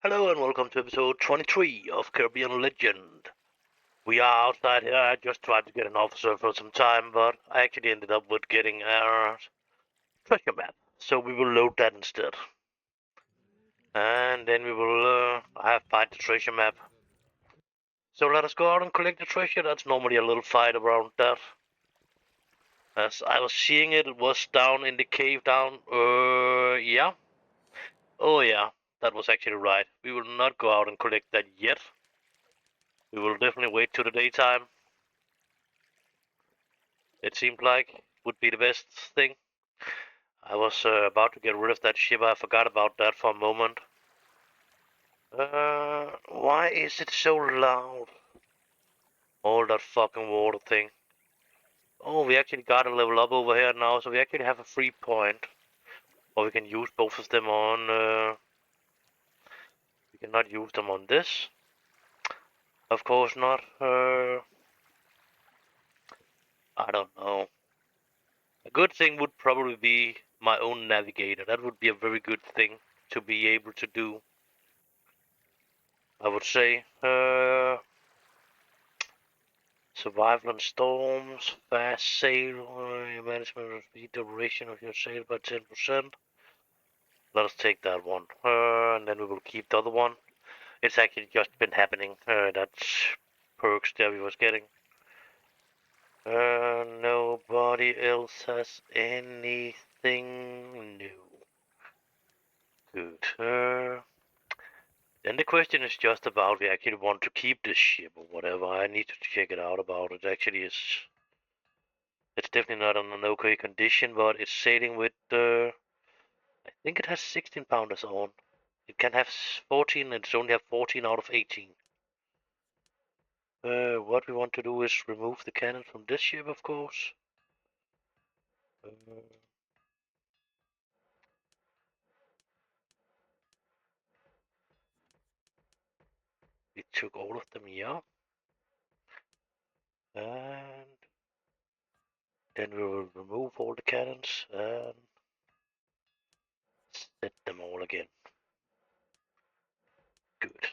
Hello and welcome to episode 23 of Caribbean Legend. We are outside here. I just tried to get an officer for some time, but I actually ended up with getting our treasure map. So we will load that instead. And then we will find the treasure map. So let us go out and collect the treasure. That's normally a little fight around that. As I was seeing it, it was down in the cave down. Yeah. Oh yeah, that was actually right. We will not go out and collect that yet. We will definitely wait till the daytime. It seemed like would be the best thing. I was about to get rid of that ship. I forgot about that for a moment. Why is it so loud? All that fucking water thing. Oh, we actually got a level up over here now, so we actually have a free point. Or we can use both of them on, we cannot use them on this. Of course not. I don't know. A good thing would probably be my own navigator. That would be a very good thing to be able to do. I would say. Survival in storms, fast sail, management of the duration of your sail by 10%. Let us take that one. And then we will keep the other one. It's actually just been happening. That's perks that we was getting. Nobody else has anything new. Good. Then the question is just about we actually want to keep this ship or whatever. I need to check it out about it. Actually, it's definitely not on an okay condition, but it's sailing with I think it has 16 pounders on. It can have 14, and it's only have 14 out of 18. What we want to do is remove the cannon from this ship, of course. Uh, we took all of them, yeah. And then we will remove all the cannons and set them all again. Good.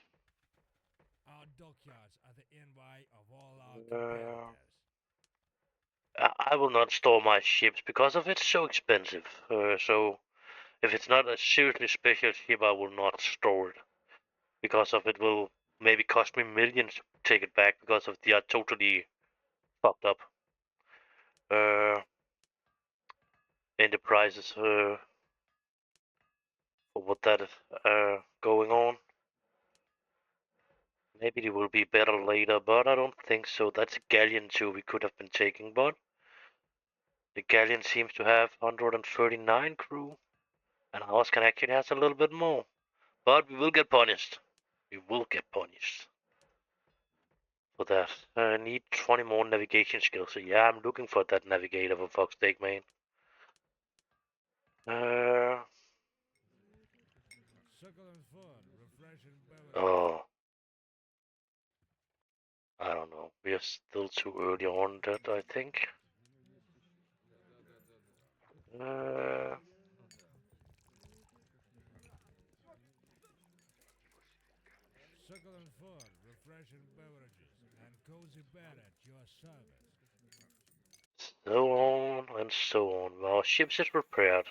Our dockyards are the envy of all our competitors. I will not store my ships because of it's so expensive. So if it's not a seriously special ship, I will not store it because of it will maybe cost me millions to take it back because of they are totally fucked up. Uh, and the prices for what that is going on. Maybe it will be better later, but I don't think so. That's a galleon too we could have been taking, but the galleon seems to have 139 crew, and ours can actually has a little bit more. But we will get punished. We will get punished for that. I need 20 more navigation skills. So yeah, I'm looking for that navigator for fuck's sake, man. Uh, Succulent fun, refreshing beverages. oh, I don't know. We are still too early on that, I think. Uh, Succulent fun, refreshing beverages, and cozy bed at your service. so on and so on. Our ship is repaired.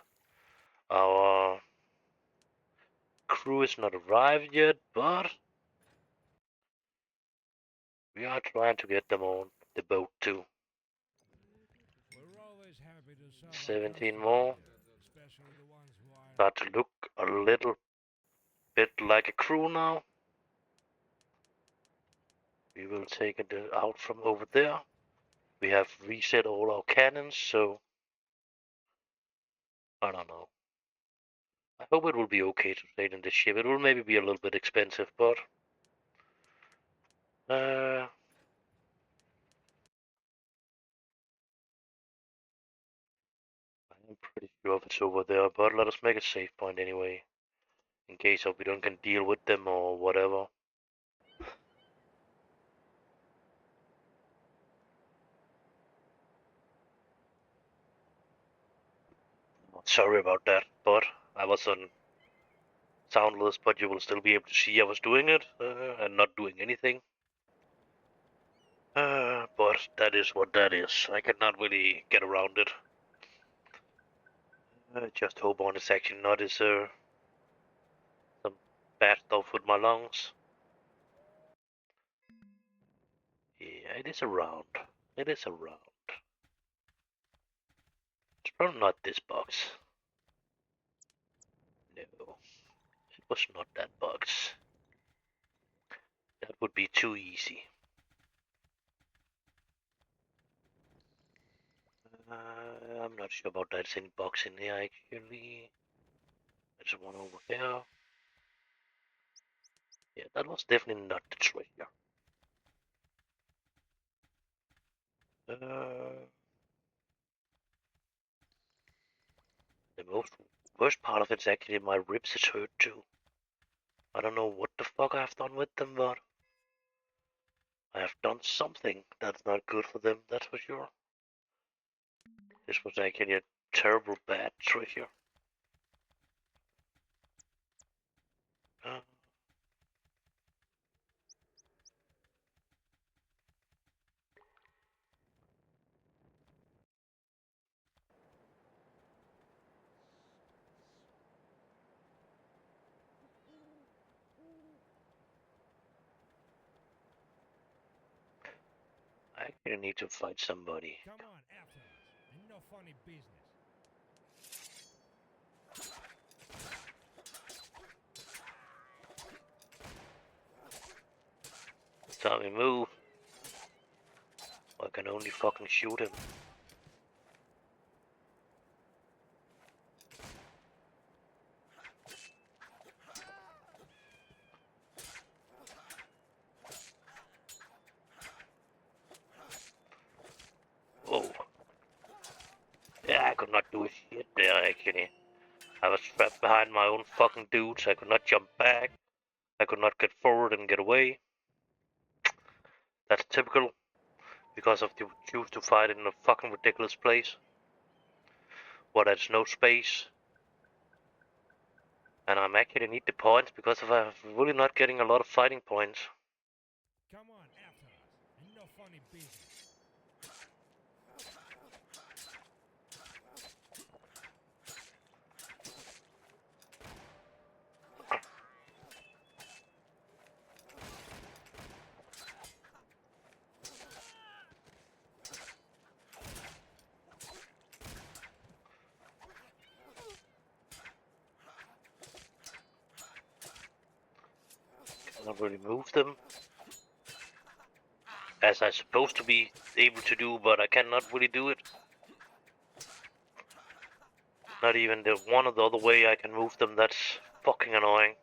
Our crew is not arrived yet, but we are trying to get them on the boat too. We're always happy to serve our 17 customers more. here, especially the ones who are. Start to look a little bit like a crew now. We will take it out from over there. We have reset all our cannons, so I don't know. I hope it will be okay to sail in this ship. It will maybe be a little bit expensive, but uh, I'm pretty sure if it's over there. But let us make a save point anyway, in case of we don't can deal with them or whatever. Sorry about that, but I was on soundless, but you will still be able to see I was doing it and not doing anything. But that is what that is. I cannot really get around it. I just hope on it's actually not some bad stuff with my lungs. Yeah, it is around. It is around. It's probably not this box. No, it was not that box. That would be too easy. I'm not sure about that. It's any box in there actually. There's one over here. Yeah, that was definitely not the treasure. The worst part of it's actually my ribs is hurt too. I don't know what the fuck I've done with them, but I have done something that's not good for them, that's for sure. This was actually a terrible bad treasure. Uh, I actually need to fight somebody. Come on, after us. Ain't no funny business. Tommy, move. I can only fucking shoot him. Whoa. Yeah, I could not do shit there actually. I was trapped behind my own fucking dudes. I could not jump back. I could not get forward and get away. That's typical because of the choose to fight in a fucking ridiculous place where there's no space. And I'm actually need the points because I'm really not getting a lot of fighting points. Come on, after us. Ain't no funny business. Cannot really move them as I'm supposed to be able to do, but I cannot really do it. Not even the one or the other way I can move them. That's fucking annoying.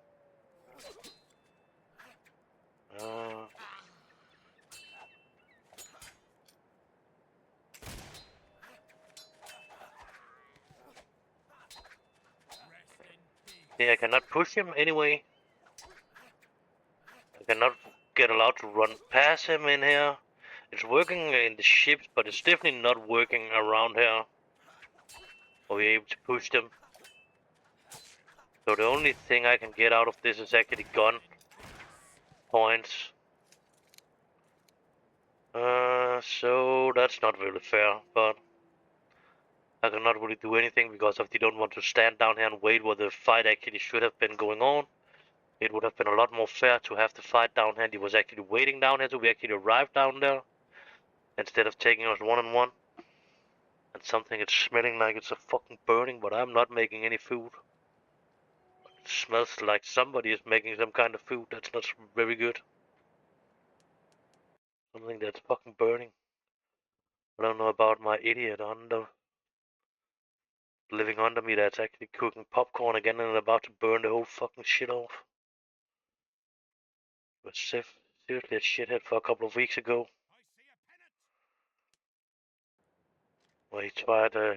Yeah, I cannot push him anyway. I cannot get allowed to run past him in here. It's working in the ships, but it's definitely not working around here. Are we able to push them? So the only thing I can get out of this is actually gun points. So that's not really fair, but I cannot really do anything because if they don't want to stand down here and wait where the fight actually should have been going on. It would have been a lot more fair to have the fight down here. He was actually waiting down here till we actually arrived down there, instead of taking us one-on-one. And something is smelling like it's a fucking burning, but I'm not making any food. It smells like somebody is making some kind of food that's not very good. Something that's fucking burning. I don't know about my idiot living under me that's actually cooking popcorn again and about to burn the whole fucking shit off. But seriously a shithead for a couple of weeks ago. Where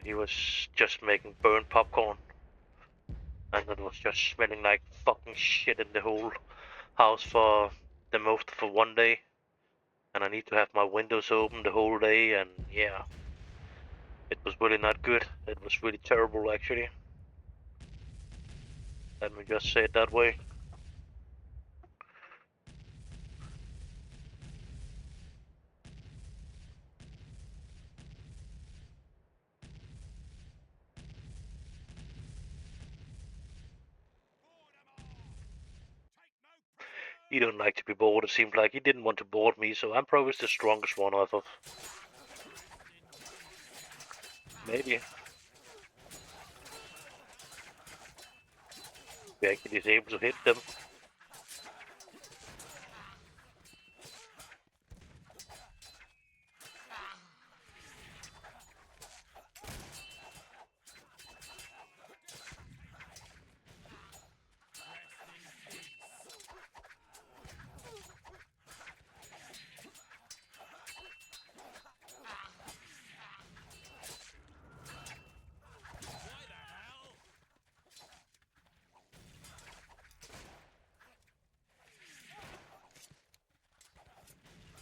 he was just making burnt popcorn. And it was just smelling like fucking shit in the whole house for the most for one day. And I need to have my windows open the whole day, and yeah. It was really not good. It was really terrible actually. Let me just say it that way. He don't like to be bored. It seems like he didn't want to board me, so I'm probably the strongest one out of. Maybe. He actually is able to hit them.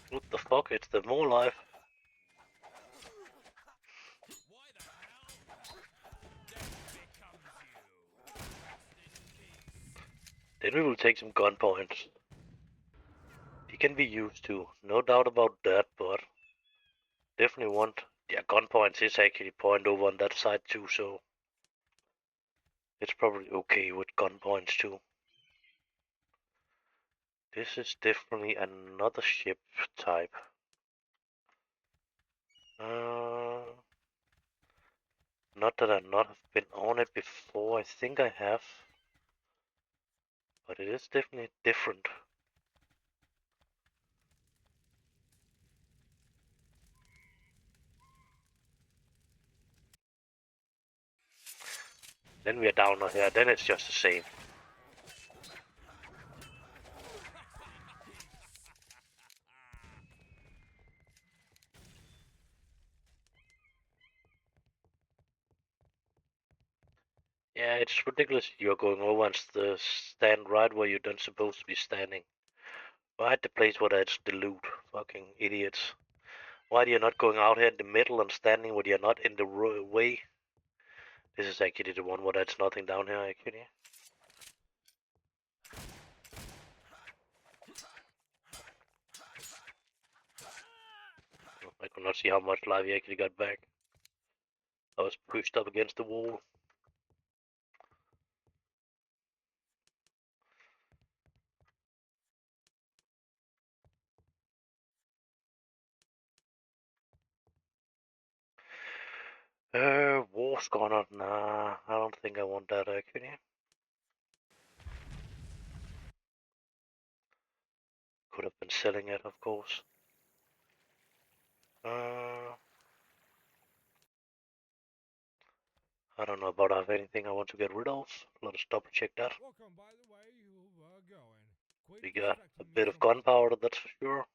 What the fuck? It's the more life. Then we will take some gun points. He can be used to, no doubt about that, but definitely want. Yeah, gun points is actually point over on that side too, so it's probably okay with gun points too. This is definitely another ship type. Not that I not have been on it before. I think I have, but it is definitely different. Then we are down here. Then it's just the same. Yeah, it's ridiculous. You're going over and stand right where you're not supposed to be standing. Right the place where that's the loot. Fucking idiots. Why are you not going out here in the middle and standing where you're not in the way? This is actually the one where that's nothing down here, actually. I could not see how much life he actually got back. I was pushed up against the wall. War Scorner. Nah, I don't think I want that actually. Could have been selling it, of course. I don't know about I have anything I want to get rid of. Let us double check that. Welcome, by the way, you were going. Quit We got a distracting me bit of from my gunpowder, that's for sure.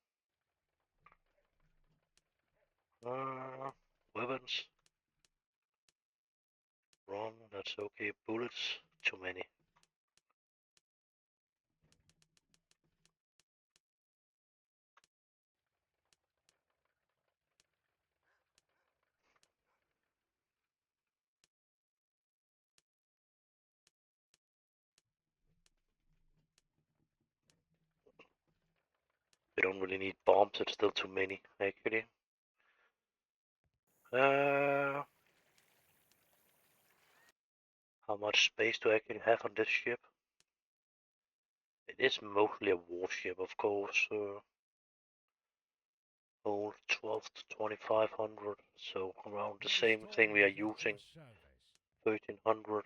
Weapons. Run, that's okay. Bullets, too many. We don't really need bombs, it's still too many, actually. How much space do I actually have on this ship? It is mostly a warship, of course. Hold 12 to 2500, so around the same thing we are using. 1300.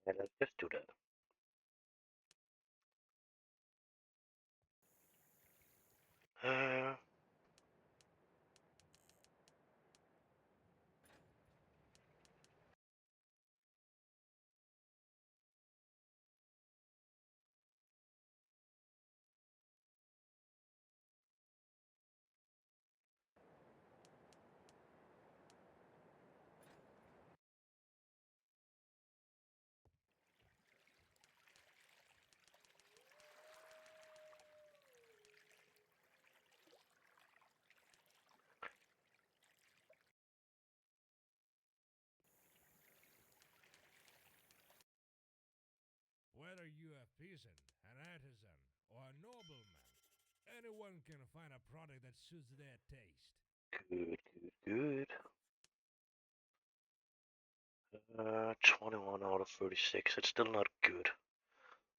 And let's just do that. Uh, whether you a peasant, an artisan, or a nobleman, anyone can find a product that suits their taste. Good, good, good. 21 out of 36. It's still not good.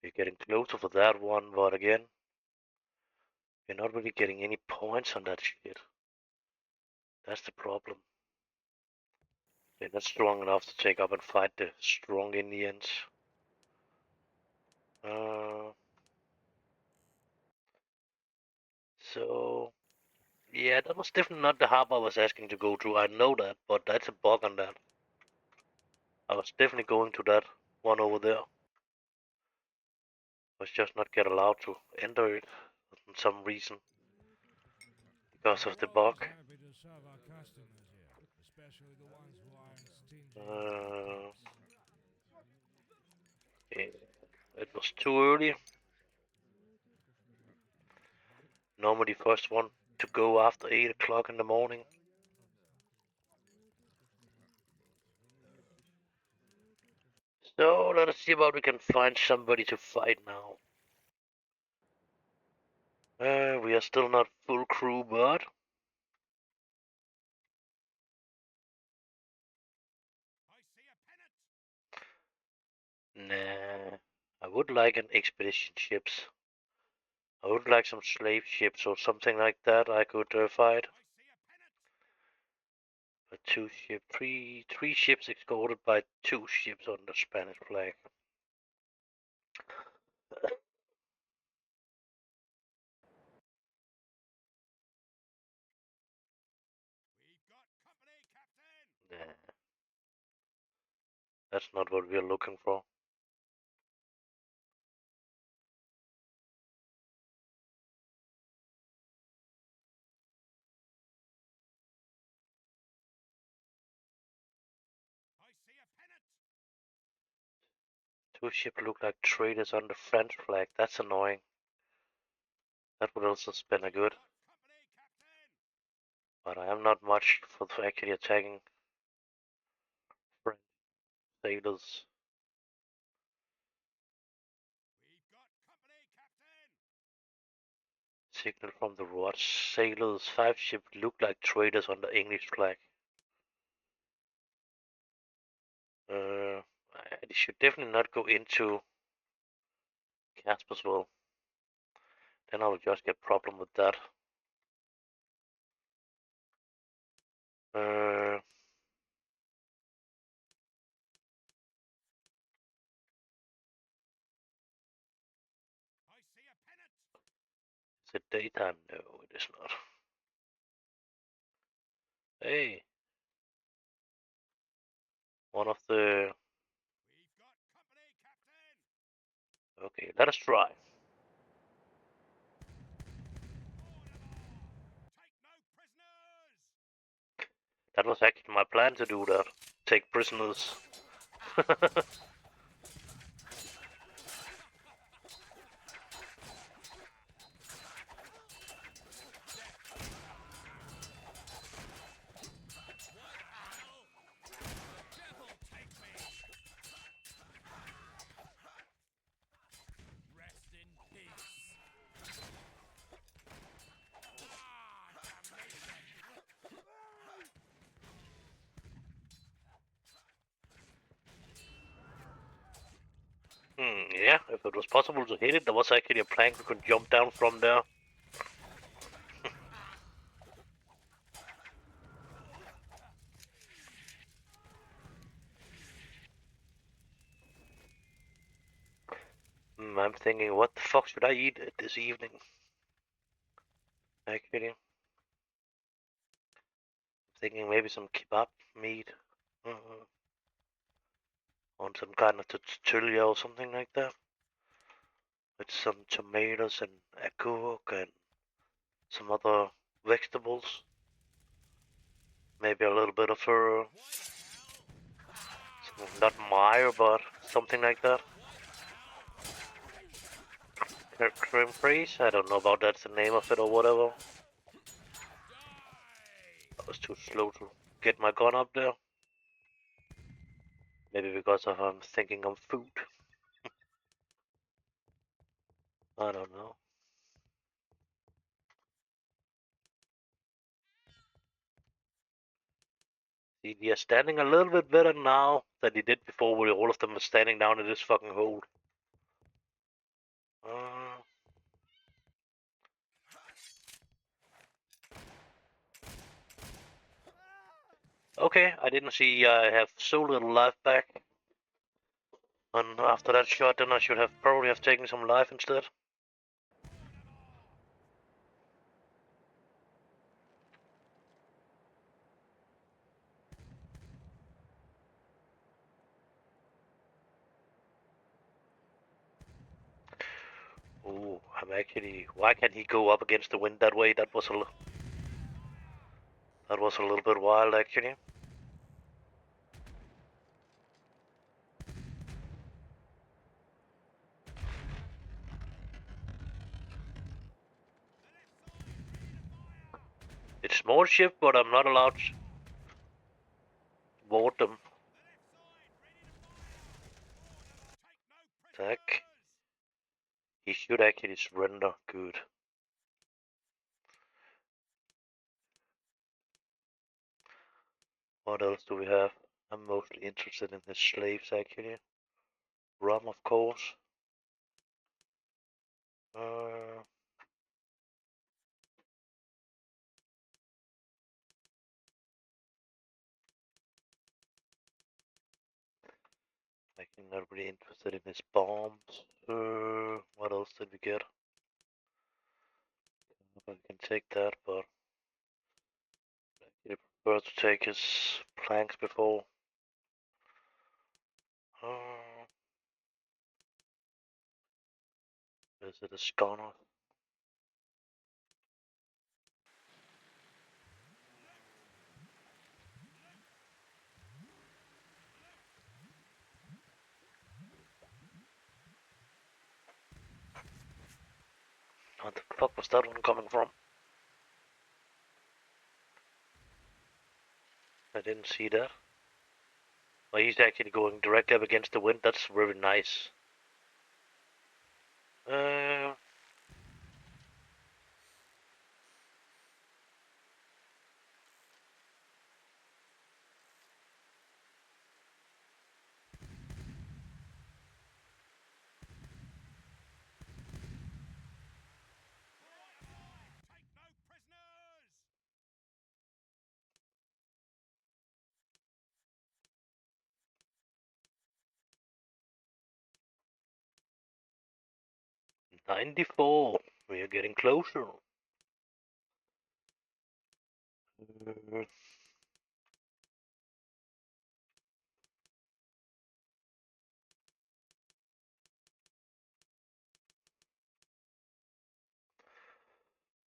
You're getting closer for that one, but again, you're not really getting any points on that shit. That's the problem. They're not strong enough to take up and fight the strong Indians. Uh, so, yeah, that was definitely not the hub I was asking to go to. I know that, but that's a bug on that. I was definitely going to that one over there. I was just not get allowed to enter it for some reason because of We're the always bug. happy to serve our customers here, especially the ones who aren't stingy with their Uh, tips. yeah, it was too early. Normally first one to go after 8 o'clock in the morning. So let us see about we can find somebody to fight now. We are still not full crew, but nah. I would like an expedition ships. I would like some slave ships or something like that I could fight. A three ships escorted by 2 ships under Spanish flag. Nah, that's not what we're looking for. Two ships look like traders under French flag. That's annoying. That would also spin a good. But I am not much for actually attacking French sailors. Signal from the watch. Sailors, 5 ships look like traders under English flag. They should definitely not go into Caspersville. Then I will just get problem with that. Uh, is it daytime? No, it is not. Hey, one of the... Okay, let us try. That was actually my plan to do that. Take prisoners. Yeah, if it was possible to hit it, there was actually a plank we could jump down from there. I'm thinking, what the fuck should I eat this evening? Actually, thinking maybe some kebab meat. On some kind of tortilla or something like that. With some tomatoes and a cook and some other vegetables. Maybe a little bit of not mire, but something like that. Creme freeze? I don't know about that's the name of it or whatever. I was too slow to get my gun up there. Maybe because of I'm thinking of food. I don't know. He is standing a little bit better now than he did before, where all of them were standing down in this fucking hole. Okay, I didn't see I have so little life back. And after that shot, then I should have probably have taken some life instead. Ooh, I'm actually. Why can't he go up against the wind that way? That was a little bit wild, actually. It's small ship, but I'm not allowed to board them. Attack. He should actually surrender. Good. What else do we have? I'm mostly interested in the slaves, actually. Rum, of course. Uh, I'm not really interested in his bombs. What else did we get? I can take that, but I prefer to take his planks before. Is it a schooner? What the fuck was that one coming from? I didn't see that. Oh, he's actually going directly up against the wind. That's very nice. 94. We are getting closer.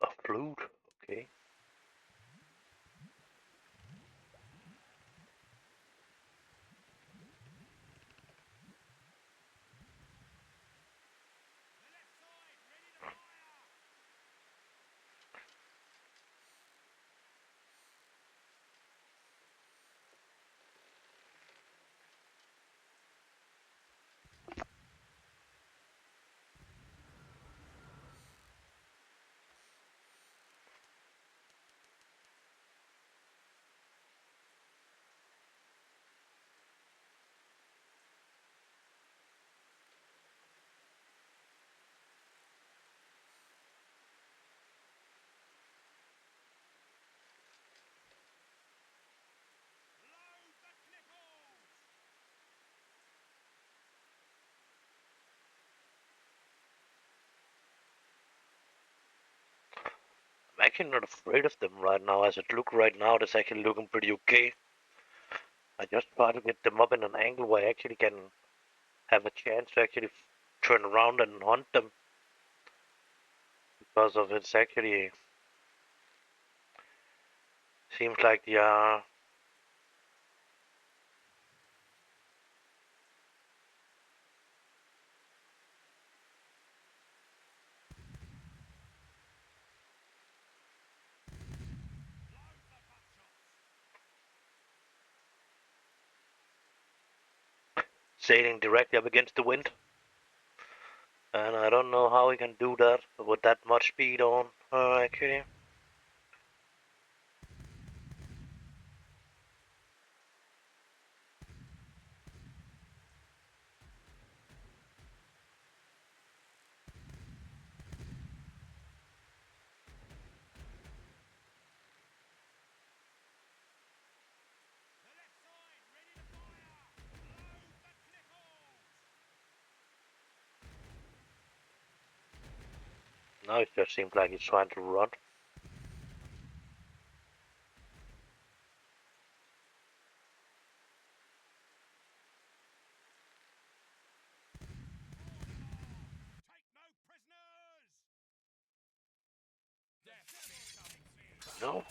A flute. Okay. I'm actually not afraid of them right now. As it looks right now, it's actually looking pretty okay. I just try to get them up in an angle where I actually can have a chance to actually turn around and hunt them. Because of it's actually seems like they are sailing directly up against the wind. And I don't know how we can do that with that much speed on actually. Now it just seems like he's trying to run. No.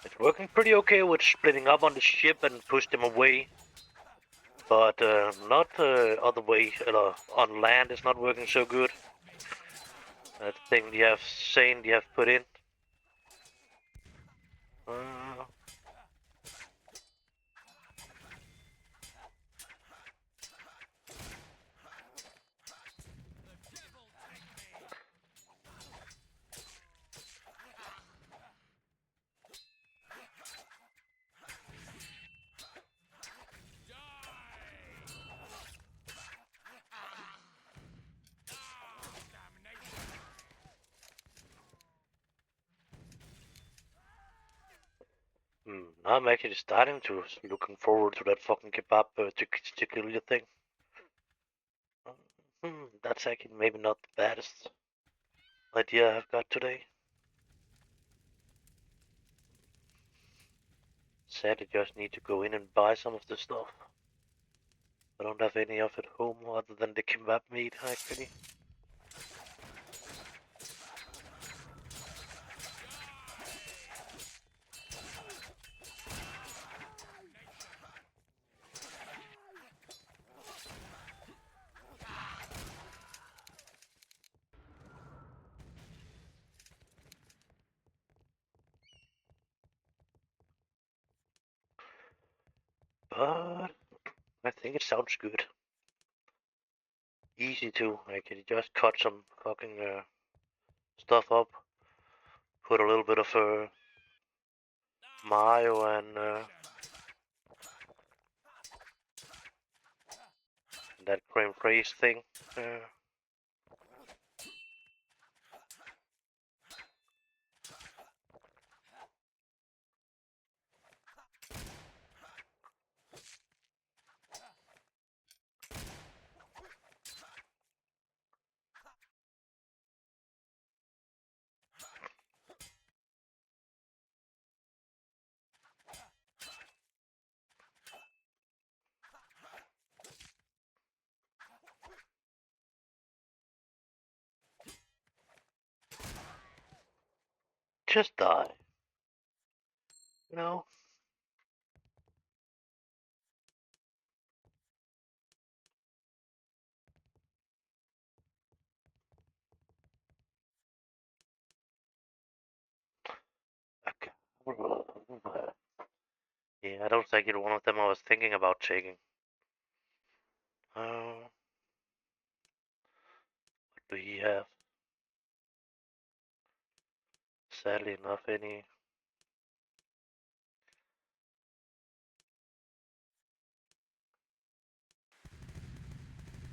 It's working pretty okay with splitting up on the ship and push them away. But not other way, on land is not working so good. That thing you have saying you have put in. Uh, I'm actually starting to looking forward to that fucking kebab chicken thing. That's actually maybe not the baddest idea I've got today. Sadly, just need to go in and buy some of the stuff. I don't have any of it home other than the kebab meat, actually. But I think it sounds good. Easy to. I can just cut some fucking stuff up, put a little bit of mayo and that creme fraiche thing. Just die. You know? Okay. Yeah, I don't think it's one of them I was thinking about taking. What do he have? Sadly enough, any.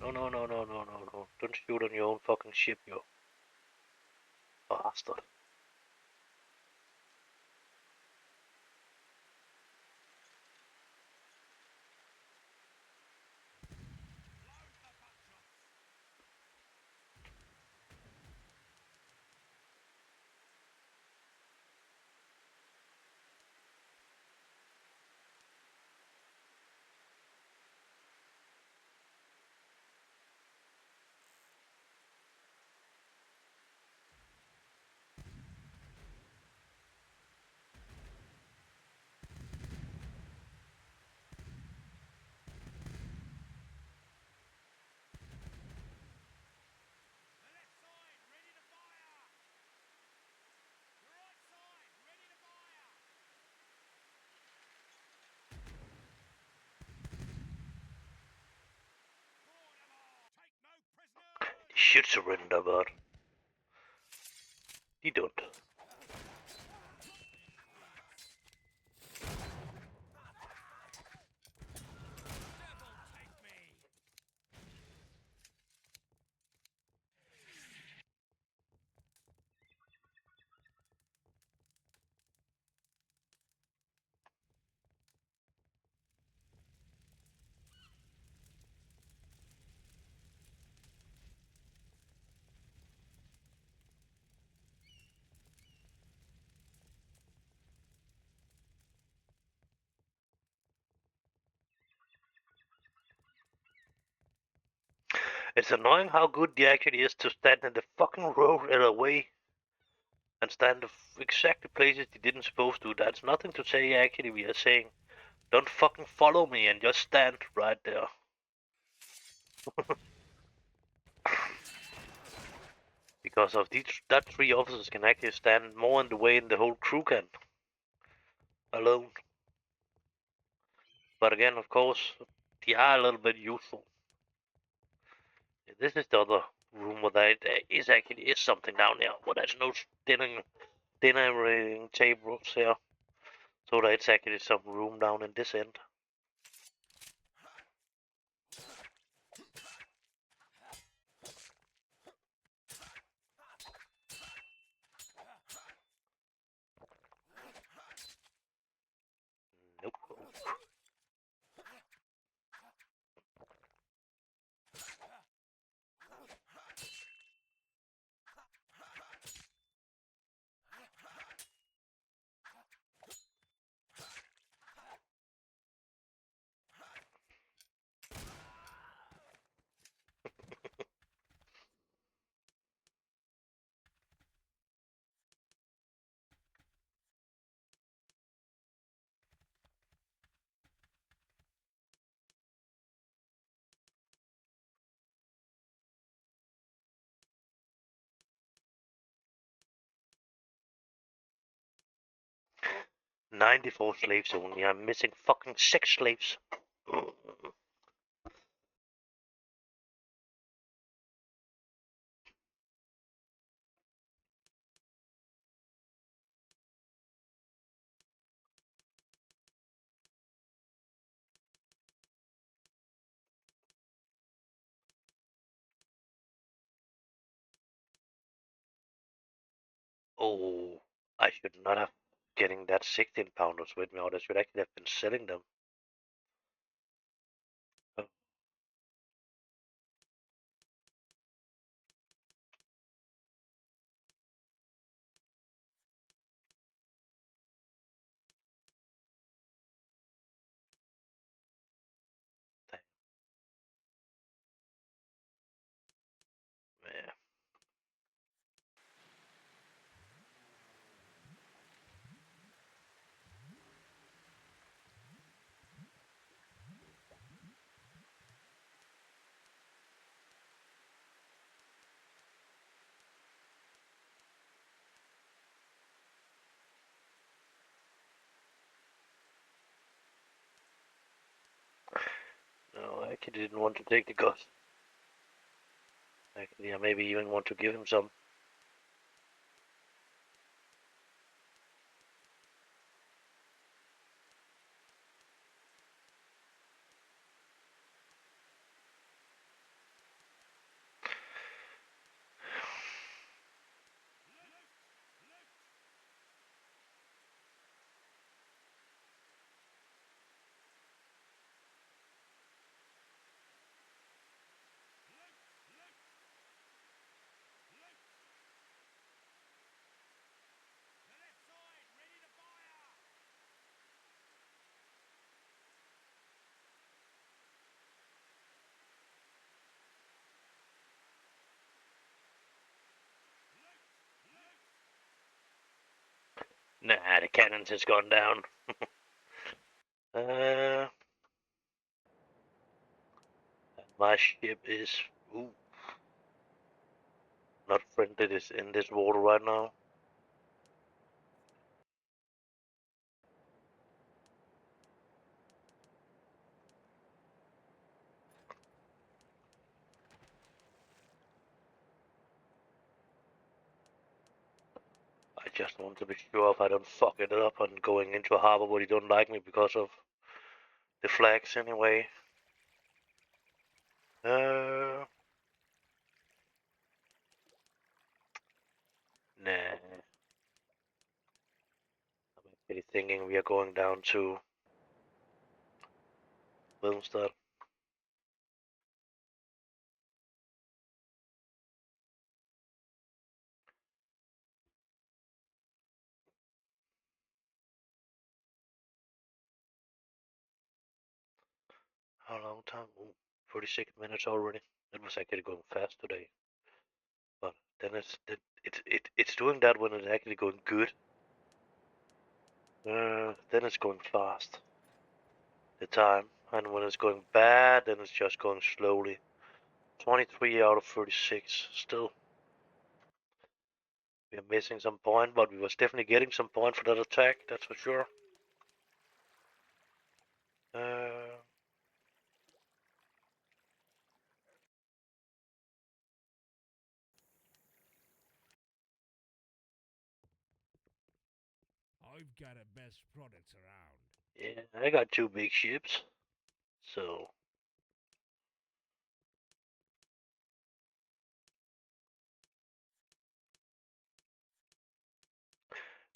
No, no, no, no, no, no, no. Don't shoot on your own fucking ship, you bastard. should surrender, but he don't. It's annoying how good he actually is to stand in the fucking road in a way and stand the exact places he didn't supposed to. That's nothing to say actually. We are saying, don't fucking follow me and just stand right there. Because of that 3 officers can actually stand more in the way than the whole crew can alone. But again, of course, they are a little bit useful. This is the other room where there is something down there, but there's no dinner tables here. So there's actually some room down in this end. Nope. "94 slaves only. I'm missing fucking 6 slaves." Oh, I should not have getting that 16 pounders with me, or I should actually have been selling them. Oh, yeah. No, I actually didn't want to take the gun. Actually, I maybe even want to give him some. Nah, the cannons has gone down. uh, my ship is not friendly. Is in this water right now. just want to be sure if I don't fuck it up on going into a harbor where you don't like me because of the flags anyway. Nah. I'm actually thinking we are going down to Wilmstad. How long time? Ooh, 46 minutes already. It was actually going fast today. But then it's doing that when it's actually going good. Then it's going fast. The time, and when it's going bad, then it's just going slowly. 23 out of 36. Still, we are missing some point, but we was definitely getting some point for that attack. That's for sure. I've got the best products around. Yeah, I got 2 big ships, so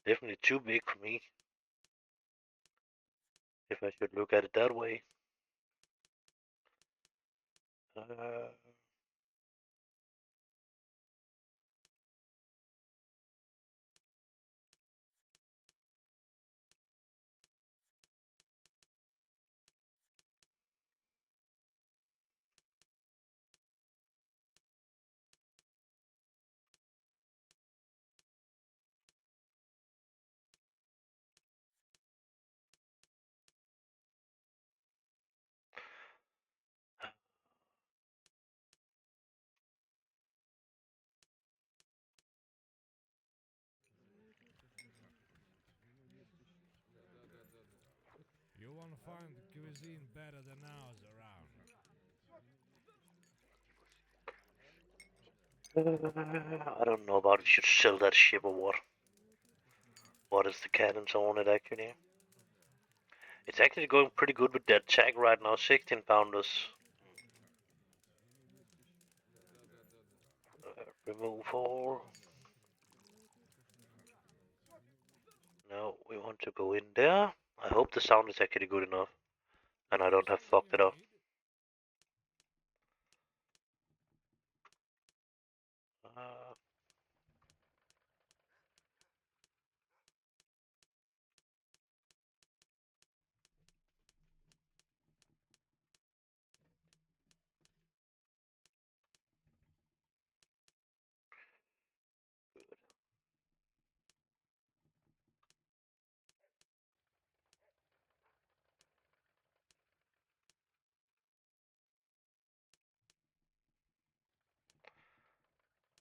definitely too big for me, if I should look at it that way. Uh, You won't find cuisine better than ours around. I don't know about if we should sell that ship or what. What is the cannons on it actually? It's actually going pretty good with the attack right now. 16 pounders. Remove all. No, we want to go in there. I hope the sound is actually good enough, and I don't have fucked it up. Uh,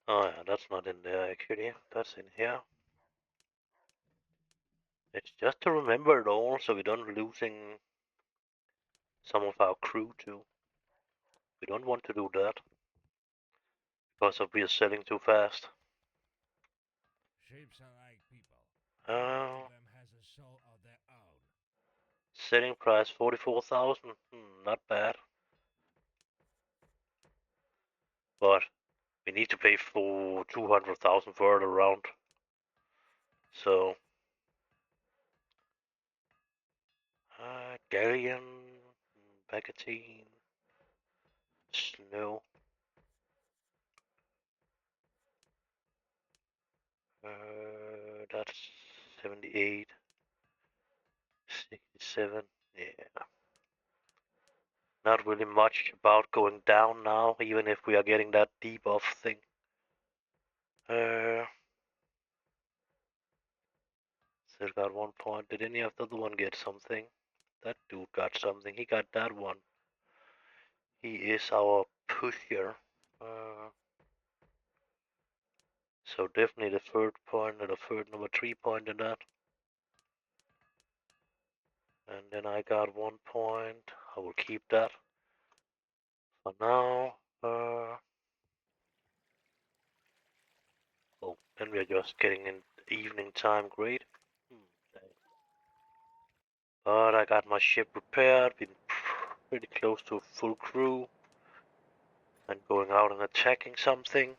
oh yeah, that's not in there actually. That's in here. It's just to remember it all, so we don't losing some of our crew too. We don't want to do that because of we are selling too fast. Ships are like people. Each Uh, of them has a soul of their own. Selling price 44,000. Not bad, but we need to pay for 200,000 for it around. So, Galleon, Bagatine, Snow. That's 78, 67. Yeah. Not really much about going down now, even if we are getting that debuff thing. Uh, Still got 1 point. Did any of the other one get something? That dude got something. He got that one. He is our pusher. Uh, so definitely the third point and the third number 3 point in that. And then I got 1 point. I will keep that for now. Oh, then we are just getting in evening time, great. But I got my ship repaired, been pretty close to full crew, and going out and attacking something.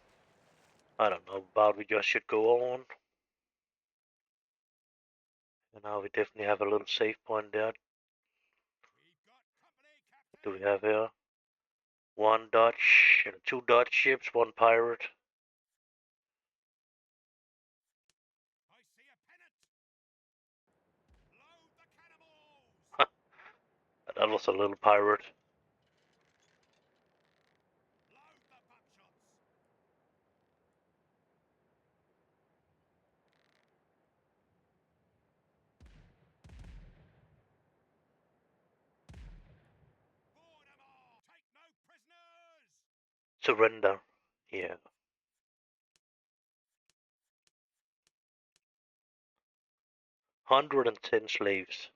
I don't know about, we just should go on. And now we definitely have a little safe point there. What do we have here? One Dutch, two Dutch ships, one pirate. I see a pennant. Load the cannibals. That was a little pirate. Load the buckshots. Board 'em all. Take no prisoners. Surrender. Yeah. 110 slaves.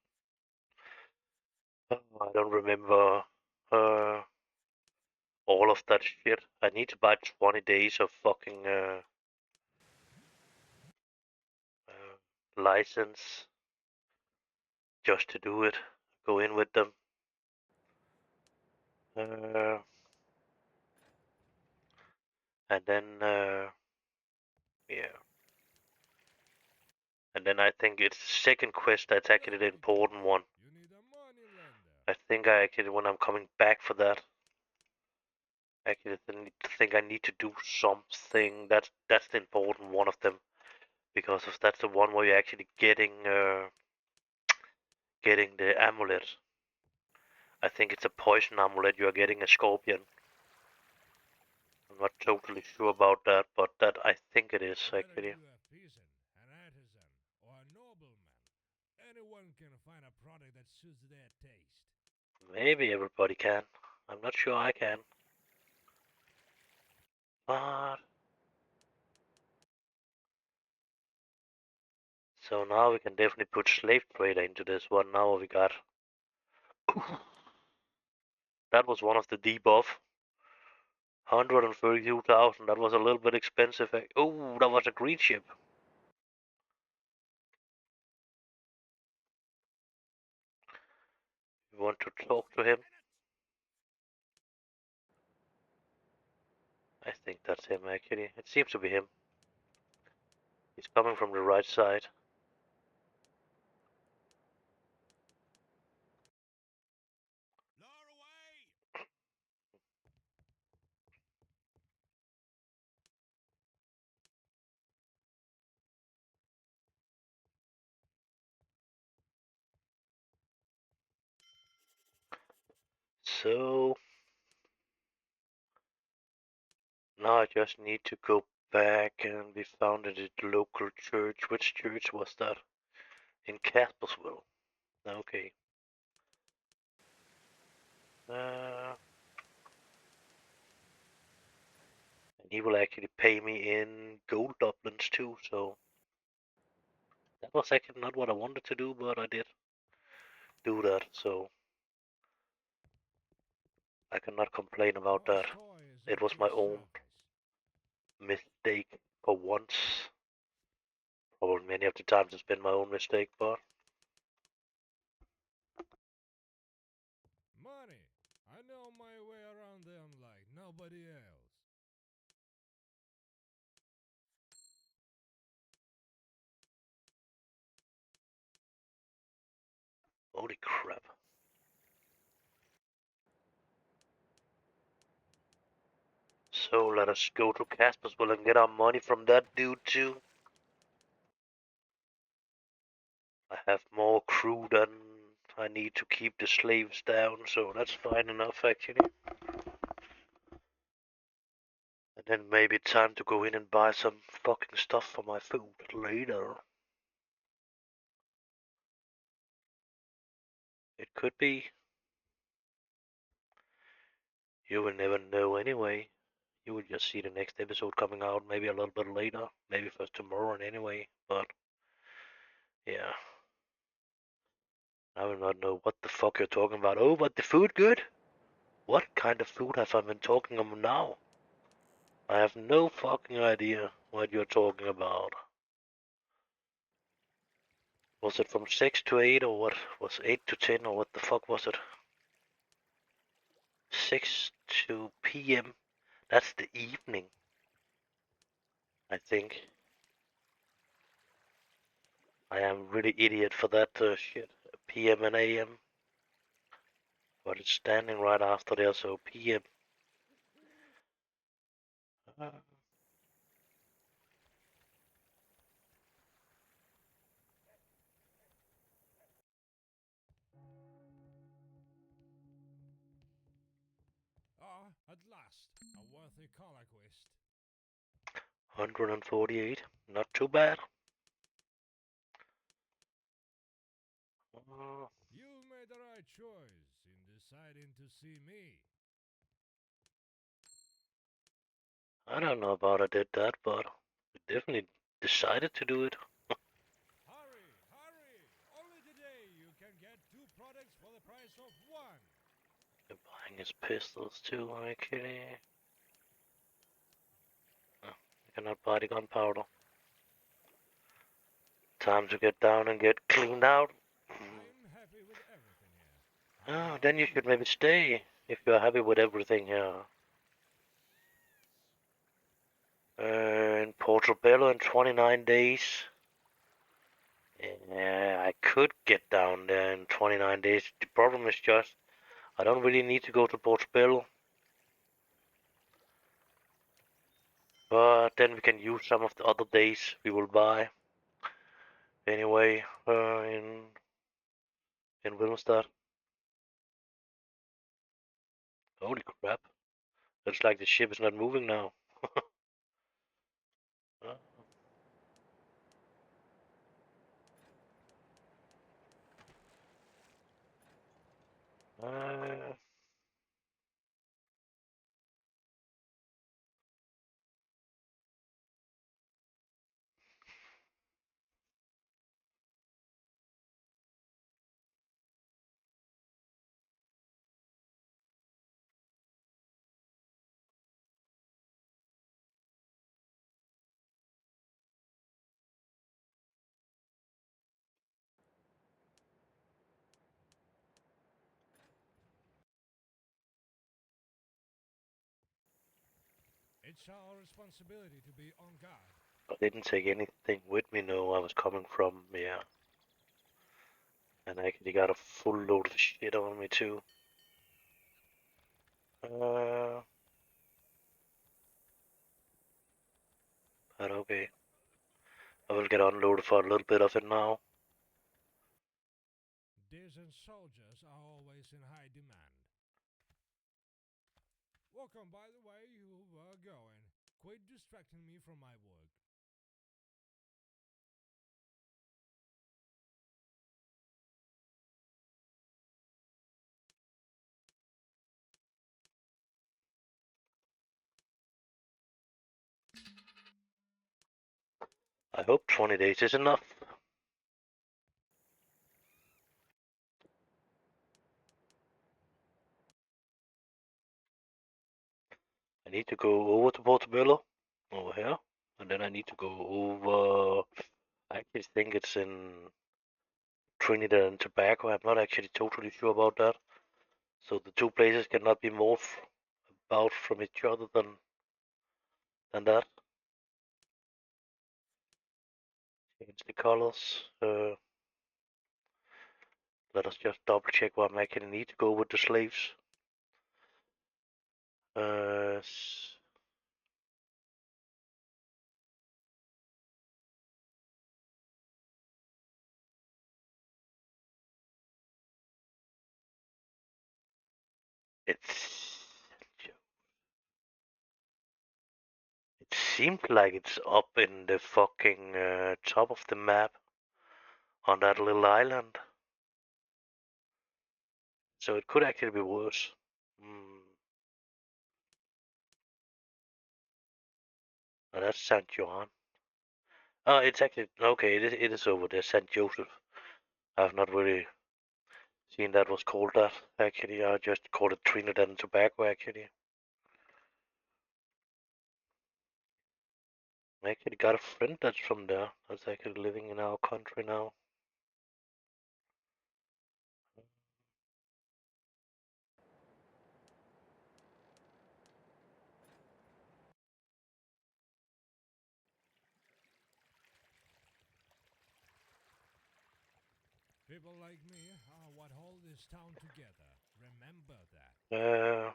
Oh, I don't remember all of that shit. I need to buy 20 days of fucking license just to do it. Go in with them. Uh, and then yeah. And then I think it's the second quest that's actually the important one. You need a money lender. I think I actually, when I'm coming back for that, actually think I need to do something. That's the important one of them, because if that's the one where you're actually getting the amulet. I think it's a poison amulet. You're getting a scorpion. I'm not totally sure about that, but that I think it is Whether actually. you a peasant, an artisan, or a nobleman, anyone can find a product that suits their taste. Maybe everybody can. I'm not sure I can. But so now we can definitely put slave trader into this one. Now we got that was one of the debuff. 132,000. That was a little bit expensive. Oh, that was a green ship. We want to talk to him. I think that's him actually. It seems to be him. He's coming from the right side. Lower away! So now I just need to go back and be found at the local church. Which church was that? In Caspersville. Okay. And he will actually pay me in gold Dublins too, so that was actually not what I wanted to do, but I did do that, so I cannot complain about that. Tolstoy is It at was my your own service. mistake for once. Probably many of the times it's been my own mistake, but Money. I know my way around them like nobody else. holy crap. So let us go to Caspersville and get our money from that dude too. I have more crew than I need to keep the slaves down, so that's fine enough actually. And then maybe time to go in and buy some fucking stuff for my food later. It could be. You will never know anyway. You will just see the next episode coming out maybe a little bit later. Maybe first tomorrow and anyway. But yeah. I will not know what the fuck you're talking about. Oh, but the food good? What kind of food have I been talking about now? I have no fucking idea what you're talking about. Was it from 6 to 8 or what? Was 8 to 10 or what the fuck was it? 6 to PM. That's the evening, I think. I am really idiot for that shit. PM and AM. But it's standing right after there, so PM. At last, a worthy conquest. 148. Not too bad. You made the right choice in deciding to see me. I don't know about I did that, but we definitely decided to do it. Hurry, hurry! Only today you can get 2 products for the price of 1. You're buying his pistols too, are you kidding? Oh, I cannot buy the gunpowder. Time to get down and get cleaned out. I'm happy with everything here. Oh, then you should maybe stay if you're happy with everything here. In Portobello in 29 days. Yeah, I could get down there in 29 days. The problem is just I don't really need to go to Portobello. But then we can use some of the other days we will buy. Anyway, in Wilmstad. Holy crap. Looks like the ship is not moving now. uh, It's our responsibility to be on guard. I didn't take anything with me, no. I was coming from, yeah. And I actually got a full load of shit on me too. Uh, but okay. I will get unloaded for a little bit of it now. Decent soldiers are always in high demand. Welcome, by the way, you were going. Quit distracting me from my work. I hope 20 days is enough. I need to go over to Portobello, over here, and then I need to go over. I actually think it's in Trinidad and Tobago. I'm not actually totally sure about that. So the two places cannot be more about from each other than that. Change the colors. Let us just double check where I'm actually need to go with the slaves. Uh, it's it seems like it's up in the fucking top of the map on that little island. So it could actually be worse. Mm. Oh, that's Saint Johan. Oh, it's actually okay. It is over there, Saint Joseph. I've not really seen that was called that. Actually, I just called it Trinidad and Tobago. Actually, I actually got a friend that's from there. That's actually living in our country now. People like me are what hold this town together. Remember that.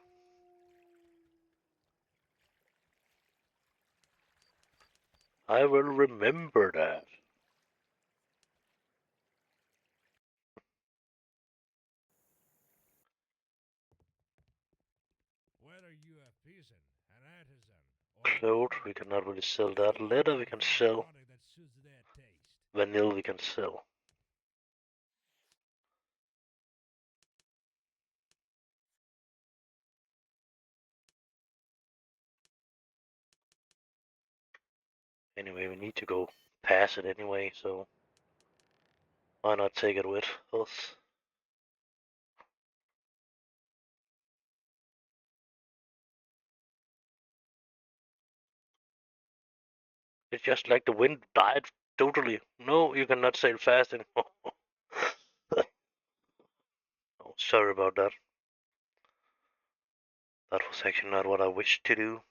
I will remember that. Whether you are peasant, an artisan, or a Clothes, nobleman, we cannot really sell that. anyone Leather, we can can find a sell. product that suits their taste. Vanilla, we can sell. Anyway, we need to go past it anyway, so why not take it with us? It's just like the wind died totally. No, you cannot sail fast anymore. Oh, sorry about that. That was actually not what I wished to do.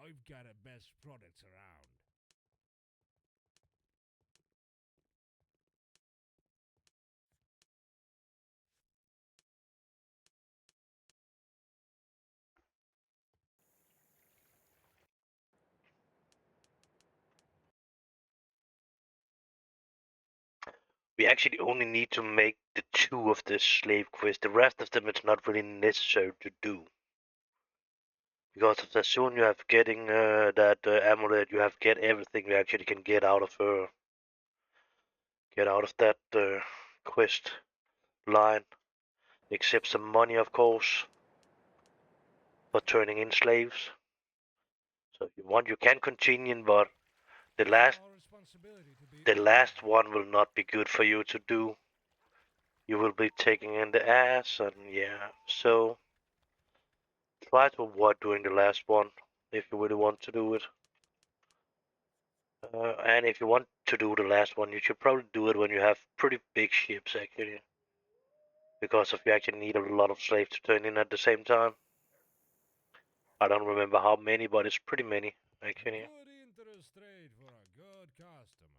I've got the best products around. We actually only need to make the 2 of the slave quests. The rest of them it's not really necessary to do. Because as soon you have getting that amulet, you have get everything you actually can get out of that quest line, except some money, of course, for turning in slaves. So if you want, you can continue, but the It's last our responsibility to be the honorable. last one will not be good for you to do. You will be taking in the ass, and yeah. So try to avoid doing the last one if you really want to do it. And if you want to do the last one, you should probably do it when you have pretty big ships, actually. Because if you actually need a lot of slaves to turn in at the same time. I don't remember how many, but it's pretty many, actually. Good interest rate for a good customer.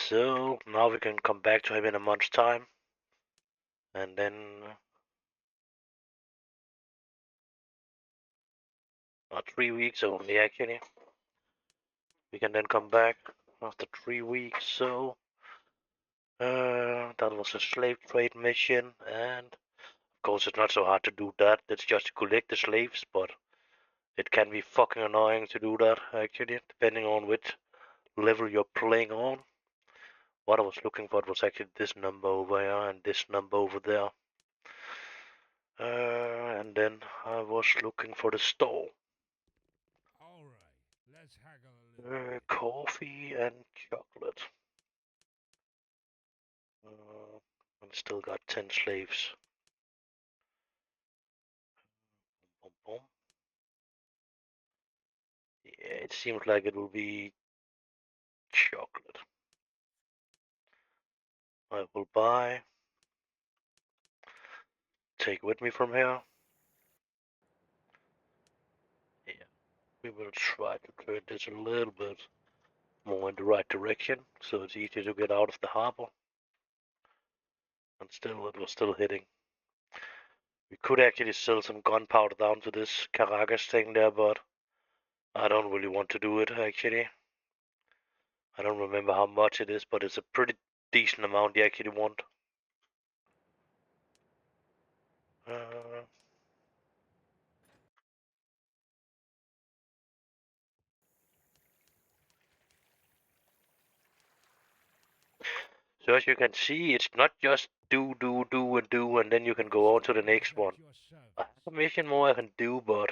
So now we can come back to him in a month's time. And then 3 weeks only, actually. We can then come back after 3 weeks. So that was a slave trade mission, and of course it's not so hard to do that. It's just to collect the slaves, but it can be fucking annoying to do that, actually, depending on which level you're playing on. What I was looking for was actually this number over here and this number over there. And then I was looking for the store. Alright, let's haggle a little bit. Coffee and chocolate. And still got 10 slaves. Boom, boom. Yeah, it seems like it will be chocolate. I will buy. Take with me from here. Yeah, we will try to turn this a little bit more in the right direction, so it's easier to get out of the harbor. And still, it was still hitting. We could actually sell some gunpowder down to this Caracas thing there, but I don't really want to do it, actually. I don't remember how much it is, but it's a pretty decent amount you actually want. Uh, so as you can see, it's not just do, and then you can go on to the next one. I have a mission more I can do, but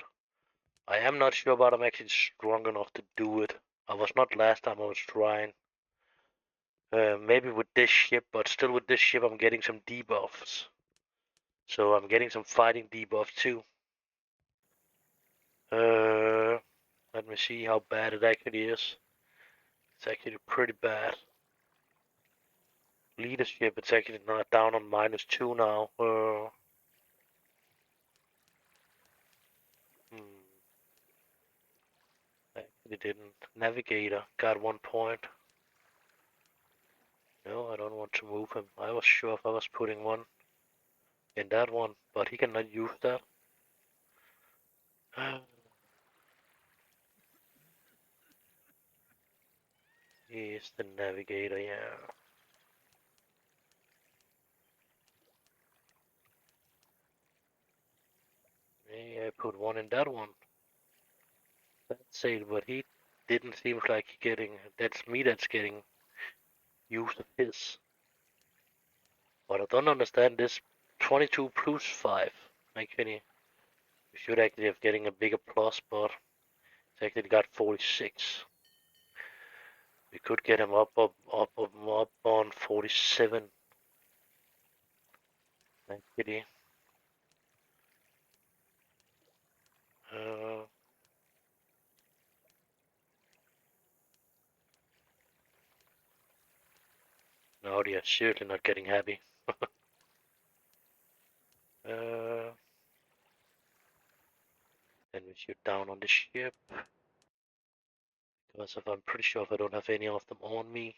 I am not sure about I'm actually strong enough to do it. I was not last time I was trying. Maybe with this ship, but still with this ship I'm getting some debuffs. So I'm getting some fighting debuff too. Let me see how bad it actually is. It's actually pretty bad. Leadership, it's actually not down on -2 now. Actually didn't. Navigator got 1 point. No, I don't want to move him. I was sure if I was putting one in that one, but he cannot use that. He is the navigator, yeah. Yeah, I put one in that one. That's it, but he didn't seem like he getting. That's me that's getting use of his. But I don't understand this 22 plus 5. Actually, we should actually have getting a bigger plus, but it's actually got 46. We could get him up on 47. Actually, uh, no, they are certainly not getting happy. uh, then we shoot down on the ship. Because if I'm pretty sure if I don't have any of them on me.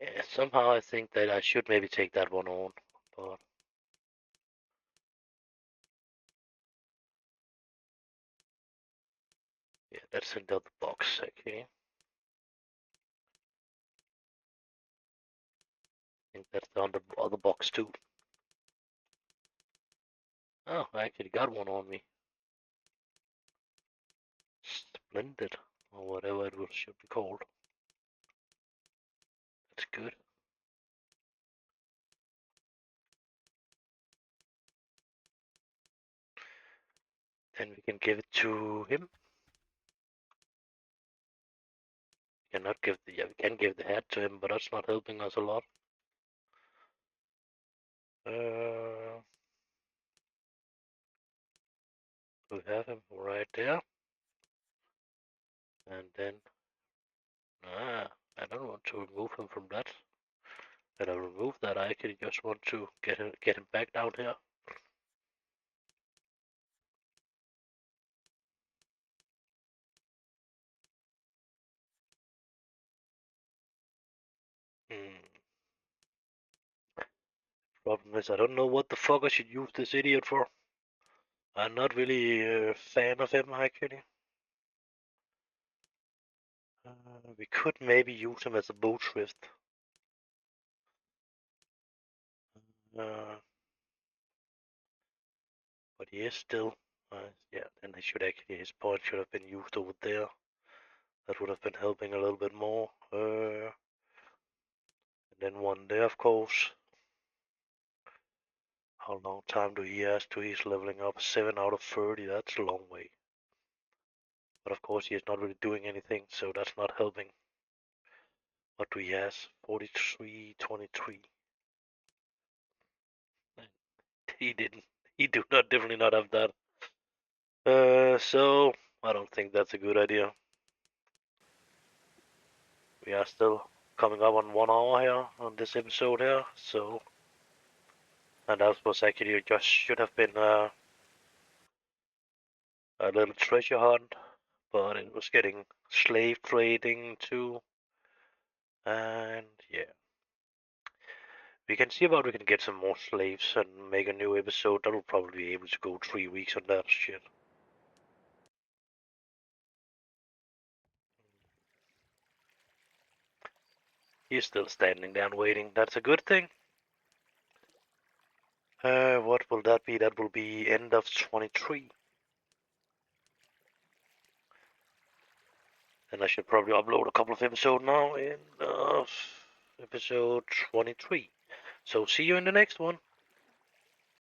Yeah, somehow I think that I should maybe take that one on, but yeah, that's in the other box, okay. I think that's on the other box too. Oh, I actually got one on me. Splendid, or whatever it should be called. That's good. Then we can give it to him. We cannot give the, yeah, we can give the hat to him, but that's not helping us a lot. We have him right there. And then, I don't want to remove him from that. And I remove that, I actually just want to get him back down here. Problem is, I don't know what the fuck I should use this idiot for. I'm not really a fan of him, actually. We could maybe use him as a boat shift. Uh, but he is still, yeah, then he should actually, his point should have been used over there. That would have been helping a little bit more. And then one there, of course. How long time do he have to? He's leveling up 7 out of 30. That's a long way. But of course, he is not really doing anything, so that's not helping. What do he have? 43, 23. He didn't. He do not definitely not have that. So I don't think that's a good idea. We are still coming up on 1 hour here on this episode here, so and that was actually just should have been a little treasure hunt, but it was getting slave trading too, and yeah. We can see about we can get some more slaves and make a new episode. That'll probably be able to go 3 weeks on that shit. He's still standing there and waiting. That's a good thing. What will that be? That will be end of 23. And I should probably upload a couple of episodes now in episode 23. So see you in the next one.